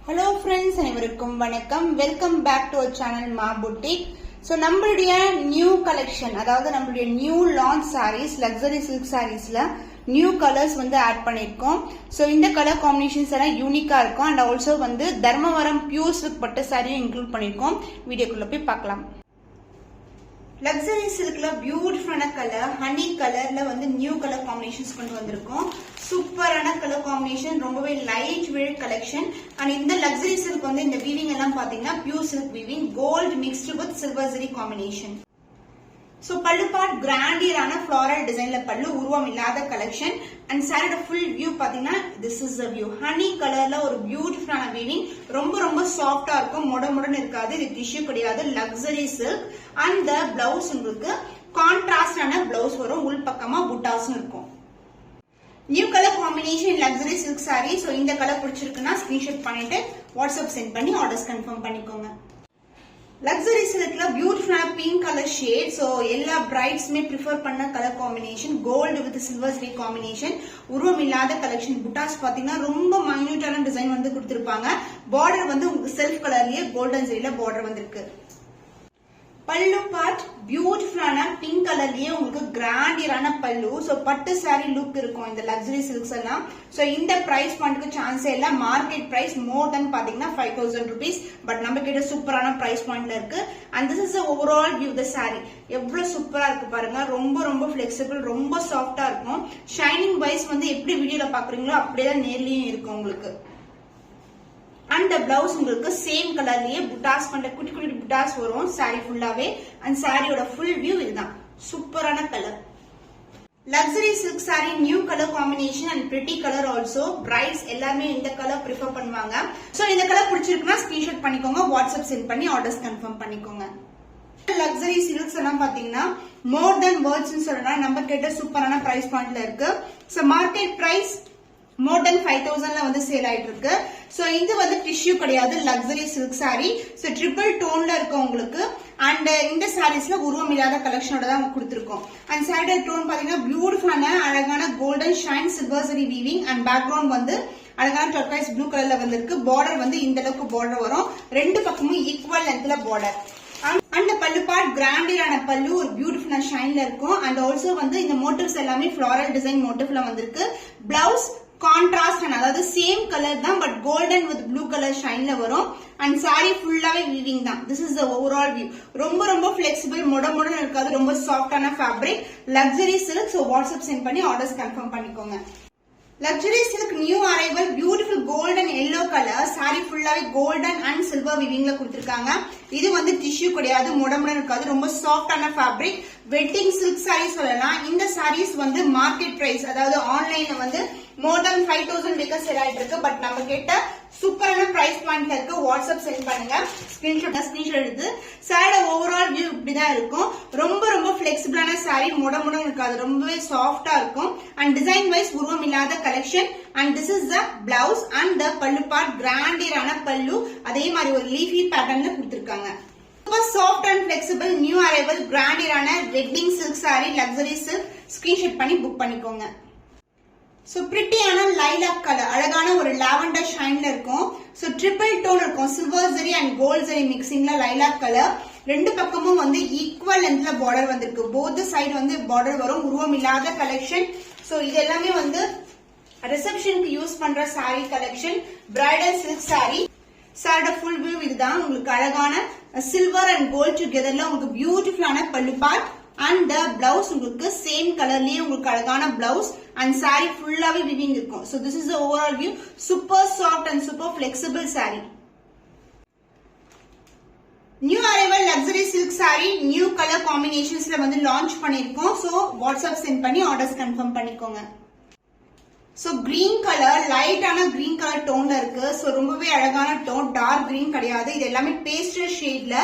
Hello friends, அனைவருக்கும் வணக்கம். Welcome back to our channel Maa boutique. So நம்மளுடைய நியூ கலெக்ஷன், அதாவது நம்மளுடைய new launch sarees, luxury silk சாரீஸ்ல நியூ கலர்ஸ் வந்து ஆட் பண்ணிருக்கோம். ஸோ இந்த கலர் காம்பினேஷன்ஸ் எல்லாம் யூனிக்கா இருக்கும். அண்ட் ஆல்சோ வந்து தர்மவரம் பியூர் சில்க் பட்டு சாரியும் இன்க்ளூட் பண்ணிருக்கோம். வீடியோக்குள்ள போய் பார்க்கலாம். லக்ஸரி சில்க்ல பியூட்டிஃபுல்லான கலர், ஹனி கலர்ல வந்து நியூ கலர் காம்பினேஷன்ஸ் கொண்டு வந்திருக்கோம். சூப்பரான கலர் காம்பினேஷன், ரொம்பவே லைட் வெயிட் கலெக்ஷன். அண்ட் இந்த லக்ஸரி சில்க் வந்து இந்த வீவிங் எல்லாம் பாத்தீங்கன்னா pure silk weaving, gold mixed with silver zari combination. So pallu part கிராண்டியரான ஃபிளாரல் டிசைன்ல பல்லு, உருவம் இல்லாத கலெக்ஷன். அண்ட் சாரியோட ஃபுல் வியூ பாத்தீங்கன்னா this is the view. Honey கலர்ல ஒரு பியூட்டிஃபுல்லான வீவிங், ரொம்ப ரொம்ப சாஃப்டா இருக்கும், முடமுடன் இருக்காது, இது டிஷ்யூ கிடையாது, luxury silk. And the blouse உங்களுக்கு கான்ட்ராஸ்டான பிளவுஸ் வரும், உள் பக்கமா புட்டாஸும் இருக்கும். New colour combination luxury silk sari. So இந்த கலர் பிடிச்சிருக்குன்னா ஸ்கிரீன்ஷாட் பண்ணிட்டு வாட்ஸ்அப் சென்ட் பண்ணி ஆர்டர்ஸ் கன்ஃபார்ம் பண்ணிக்கோங்க. லக்ஸரி சில்க்ல பியூட்டிஃபுல்லான பிங்க் கலர் ஷேட். சோ எல்லா பிரைட்ஸ்மே ப்ரிஃபர் பண்ண colour combination, gold with silver zari combination, உருவம் இல்லாத கலெக்ஷன். புட்டாஸ் பாத்தீங்கன்னா ரொம்ப மைன்யூட்டான டிசைன் வந்து கொடுத்திருப்பாங்க. பார்டர் வந்து உங்களுக்கு செல்ஃப் கலர்லயே கோல்டன் ஜரியில பார்டர் வந்திருக்கு. பல்லு பார்ட் பியூட்டிஃபுல்லான பிங்க் கலர்லயே உங்களுக்கு கிராண்டியரான பல்லு. சோ பட்டு சாரி லுக் இருக்கும் இந்த லக்ஸரி சில்க்ஸ் எல்லாம். சோ இந்த பிரைஸ் பாயிண்ட்க்கு சான்ஸே இல்ல. மார்க்கெட் பிரைஸ் மோர் தென் பாத்தீங்கன்னா 5000 rupees. பட் நம்ம கிட்ட சூப்பரான பிரைஸ் பாயிண்ட்ல இருக்கு. And this is overall view the sorry. எவ்வளவு சூப்பரா இருக்கு பாருங்க. ரொம்ப ரொம்ப பிளெக்சிபிள், ரொம்ப சாஃப்டா இருக்கும். ஷைனிங் வைஸ் வந்து எப்படி வீடியோல பாக்குறீங்களோ அப்படியேதான் நேர்லயும் இருக்கும் உங்களுக்கு. அண்ட் பிளவுஸ் உங்களுக்கு சேம் கலர்லயே புட்டாஸ் பண்ற குட்டி குட்டி புட்டாஸ் வரும் சாரி ஃபுல்லாவே. அண்ட் சாரியோட ஃபுல் வியூ இதுதான். சூப்பரான colour luxury silk sari, new colour combination and pretty colour also. Brides எல்லாமே இந்த கலர் ப்ரிஃபர் பண்ணுவாங்க. சோ இந்த கலர் பிடிச்சிருக்குன்னா ஸ்கிரீன்ஷாட் பண்ணிக்கோங்க, வாட்ஸ்அப் சென்ட் பண்ணி ஆர்டர்ஸ் கன்ஃபார்ம் பண்ணிக்கோங்க. லக்ஸரி சில்க்ஸ் எல்லாம் பாத்தீங்கன்னா மோர் தென் வேர்ட்ஸ் சொல்லலாம், நம்ம கிட்ட சூப்பரான பிரைஸ் பாயிண்ட்ல இருக்கு. So market price more then 5000ல வந்து சேல் ஆயிட்டு இருக்கு. சோ இது வந்து டிஷ்யூ கிடையாது, luxury silk sari. So triple டோன்ல இருக்கு உங்களுக்கு. அண்ட் இந்த சாரீஸ்ல உருவம் இல்லாத கலெக்ஷனோட தான் கொடுத்திருக்கோம். அண்ட் சாரியோட டோன் பாத்தீங்கன்னா பியூட்டிஃபுல்லான அழகான golden shine silver zari weaving. And background வந்து அழகான டர்காய்ஸ் ப்ளூ கலர்ல வந்திருக்கு. பார்டர் வந்து இந்த அளவுக்கு பார்டர் வரும், ரெண்டு பக்கமும் ஈக்குவல் லென்த்ல பார்டர். அந்த பல்லு பார்ட் கிராண்டியரான பல்லு, ஒரு பியூட்டிஃபுல்லான ஷைன்ல இருக்கும். அண்ட் ஆல்சோ வந்து இந்த மோட்டிவ்ஸ் எல்லாமே ஃபிளாரல் டிசைன் மோட்டிவ்ல வந்திருக்கு. பிளவுஸ் கான்ட்ராஸ்ட், அதாவது சேம் கலர் தான், but golden with blue colour ஷைன்ல வரும். அண்ட் சாரி ஃபுல்லாவே வீவிங் தான். This is the overall view. ரொம்ப ரொம்ப பிளெக்சிபிள், முடமுடன் இருக்காது, ரொம்ப சாஃப்டான fabric, luxury silk. So WhatsApp send பண்ணி ஆர்டர்ஸ் கன்ஃபார்ம் பண்ணிக்கோங்க. Luxury silk new arrival, beautiful golden yellow colour. Sari ஃபுல்லாவே கோல்டன் அண்ட் சில்வர் வீவிங்ல கொடுத்திருக்காங்க. இது வந்து டிஷ்யூ கிடையாது, முடமுடன் இருக்காது, ரொம்ப சாஃப்டான ஃபேப்ரிக். வெட்டிங் சில்க் சாரி சொல்லலாம். இந்த சாரீஸ் வந்து மார்க்கெட் பிரைஸ், அதாவது ஆன்லைன்ல வந்து மோர் தென் 5000 வரைக்கும் சேல் ஆயிட்டு இருக்கு. பட் நம்ம கிட்ட சூப்பரான பிரைஸ் பாயிண்ட்ல இருக்கு. வாட்ஸ்அப் சென்ட் பண்ணுங்க, ஸ்கிரீன்ஷாட் எடுத்து. சாரியோட ஓவரால் வியூ இப்படிதான் இருக்கும். ரொம்ப ரொம்ப பிளெக்சிபிளான சாரி, முடமுடன் இருக்காது, ரொம்பவே சாஃப்டா இருக்கும். அண்ட் டிசைன் வைஸ் உருவம் இல்லாத collection. And this is the blouse. And the பல்லு பார்ட் கிராண்டியரான பல்லு, அதே மாதிரி ஒரு லீஃபி பேட்டர்ன்ல கொடுத்திருக்காங்க. Super soft and flexible new arrival கிராண்டியரான wedding silk sari, luxury silk. Screenshot பண்ணி புக் பண்ணிக்கோங்க. சோ பிரிட்டியான லைலாக் கலர், அழகான ஒரு லாவெண்டர் ஷைன்ல இருக்கும். சோ ட்ரிபிள் டோன் இருக்கும், silver zari and gold zari மிக்சிங்ல லைலாக் கலர். ரெண்டு பக்கமும் வந்து ஈக்குவல் லென்த்ல பார்டர் வந்திருக்கு. போத் சைடு வந்து பார்டர் வரும், உருவம் இல்லாத கலெக்ஷன். சோ இது எல்லாமே வந்து ரிசப்ஷனுக்கு யூஸ் பண்ற sorry collection, bridal silk sorry. சாரியோட ஃபுல் வியூ இதுதான். உங்களுக்கு அழகான சில்வர் அண்ட் கோல்ட் டுகெதர்ல உங்களுக்கு பியூட்டிஃபுல்லான pallu part. And the blouse உங்களுக்கு சேம் கலர்லயே உங்களுக்கு அழகான பிளவுஸ். அண்ட் சாரி ஃபுல்லாவே விவிங் இருக்கும். So this is the overall view. Super soft and super flexible sari. New arrival luxury silk sari, new colour காம்பினேஷன்ஸ்ல வந்து லான்ச் பண்ணிருக்கோம். சோ வாட்ஸ்அப் சென்ட் பண்ணி ஆர்டர்ஸ் கன்ஃபார்ம் பண்ணிக்கோங்க. சோ கிரீன் கலர், லைட்டான கிரீன் கலர் டோன்ல இருக்கு. சோ ரொம்பவே அழகான டோன், டார்க் கிரீன் கிடையாது. இது எல்லாமே பேஸ்டல் ஷேட்ல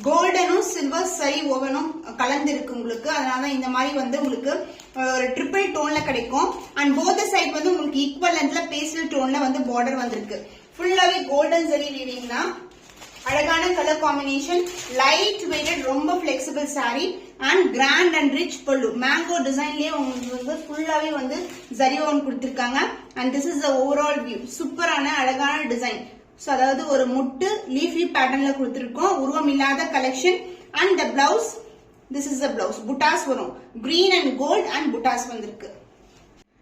கோல்டனும் சில்வர் சரி ஓவனும் கலந்து இருக்கு உங்களுக்கு. அதனால இந்த மாதிரி வந்து உங்களுக்கு ஒரு ட்ரிபிள் டோன்ல கிடைக்கும். அண்ட் போத் சைட் வந்து உங்களுக்கு ஈக்குவல் லென்த்ல பேஸ்டல் டோன்ல வந்து பார்டர் வந்திருக்கு. ஃபுல்லாவே கோல்டன் சரி வீவிங் தான். அழகான கலர் காம்பினேஷன், லைட் வெயிட்டட், ரொம்ப flexible sari. And grand and rich pallu, mango டிசைன்லயே உங்களுக்கு வந்து ஃபுல்லாவே வந்து ஜரி ஒன் கொடுத்திருக்காங்க. And this is the overall view. சூப்பரான அழகான டிசைன். சோ அதாவது ஒரு முட்டு லீஃபி பேட்டர்ன்ல கொடுத்திருக்கோம், உருவம் இல்லாத collection. And the blouse, this is the blouse, புட்டாஸ் வரும், green and gold and buttas வந்திருக்கு.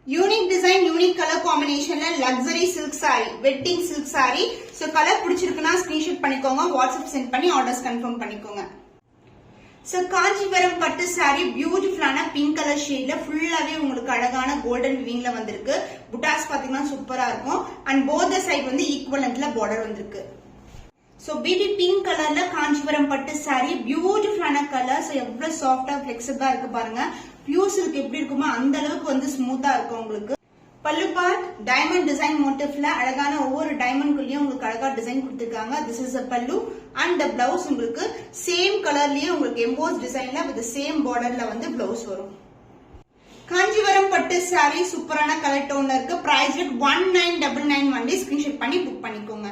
யூனிக் டிசைன், யூனிக் கலர் காம்பினேஷன்ல luxury silk sari, wedding silk sari. So colour பிடிச்சிருக்குன்னா ஸ்கிரீன்ஷாட் பண்ணிக்கோங்க, வாட்ஸ்அப் சென்ட் பண்ணி ஆர்டர்ஸ் கன்ஃபார்ம் பண்ணிக்கோங்க. சோ காஞ்சிபுரம் பட்டு சாரி பியூட்டிஃபுல்லான பிங்க் கலர் ஷேட்ல ஃபுல்லாவே உங்களுக்கு அழகான கோல்டன் விவிங்ல வந்திருக்கு. புட்டாஸ் பாத்தீங்கன்னா சூப்பரா இருக்கும். அண்ட் போத் சைட் வந்து ஈக்குவல் லென்த்ல பார்டர் வந்திருக்கு. சோ பேபி பிங்க் கலர்ல காஞ்சிபுரம் பட்டு சாரி, பியூட்டிஃபுல்லான கலர். சோ எவ்வளவு சாஃப்டா பிளெக்சிபிளா இருக்கு பாருங்க. பியூர் சில்க் எப்படி இருக்குமோ அந்த அளவுக்கு வந்து ஸ்மூத்தா இருக்கும் உங்களுக்கு. பல்லு பார்ட் டைமண்ட் டிசைன் மோட்டிவ்ல அழகான ஒவ்வொரு டைமண்ட்குள்ளேயும் உங்களுக்கு அழகா டிசைன் கொடுத்திருக்காங்க. திஸ் இஸ் a பல்லு அண்ட் the blouse உங்களுக்கு சேம் கலர்லயே உங்களுக்கு எம்போஸ் டிசைன்ல வித் சேம் பார்டர்ல வந்து பிளவுஸ் வரும். காஞ்சிபுரம் பட்டு சாரி சூப்பரான கலர் டோன்ல இருக்கு. Price 1999 only. ஸ்கிரீன்ஷாட் பண்ணி புக் பண்ணிக்கோங்க.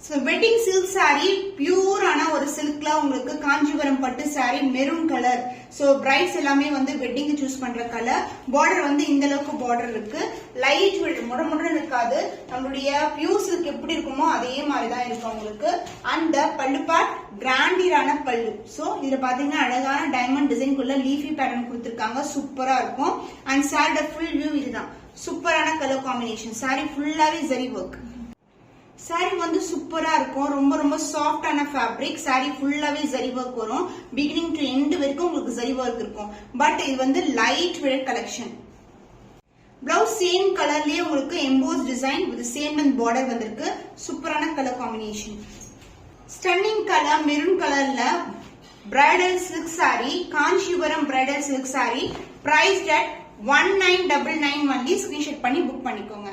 சோ வெட்டிங் சில்க் சாரி பியூரான ஒரு சில்க்ல உங்களுக்கு காஞ்சிபுரம் பட்டு sari maroon colour. So brides எல்லாமே வந்து வெட்டிங் சூஸ் பண்ற கலர். பார்டர் வந்து இந்த அளவுக்கு பார்டர் இருக்கு. லைட் முடமுடன் இருக்காது. நம்மளுடைய பியூர் சில்க் எப்படி இருக்குமோ அதே மாதிரி தான் இருக்கும் உங்களுக்கு. அண்ட் பல்லு பார்ட் கிராண்டியரான பல்லு. சோ இதுல பாத்தீங்கன்னா அழகான டைமண்ட் டிசைன்குள்ள லீஃபி பேட்டர்ன் கொடுத்திருக்காங்க, சூப்பரா இருக்கும். அண்ட் சாரியோட ஃபுல் வியூ இதுதான். சூப்பரான கலர் காம்பினேஷன். சாரி ஃபுல்லாவே ஜரி ஒர்க். சாரி வந்து சூப்பரா இருக்கும். ரொம்ப ரொம்ப சாஃப்டான ஃபேப்ரிக். சாரி ஃபுல்லாவே ஜரி ஒர்க் வரும். பிகினிங் டு எண்ட் வரைக்கும் உங்களுக்கு ஜரி ஒர்க் இருக்கும். பட் இது வந்து light weight collection. Blouse same கலர்லயே உங்களுக்கு emboss design with same and border வந்திருக்கு. சூப்பரான colour combination. Stunning colour maroon கலர்ல bridal silk sari, Kanchipuram bridal silk sari. Priced at 1999 only. Screenshot பண்ணி புக் பண்ணிக்கோங்க.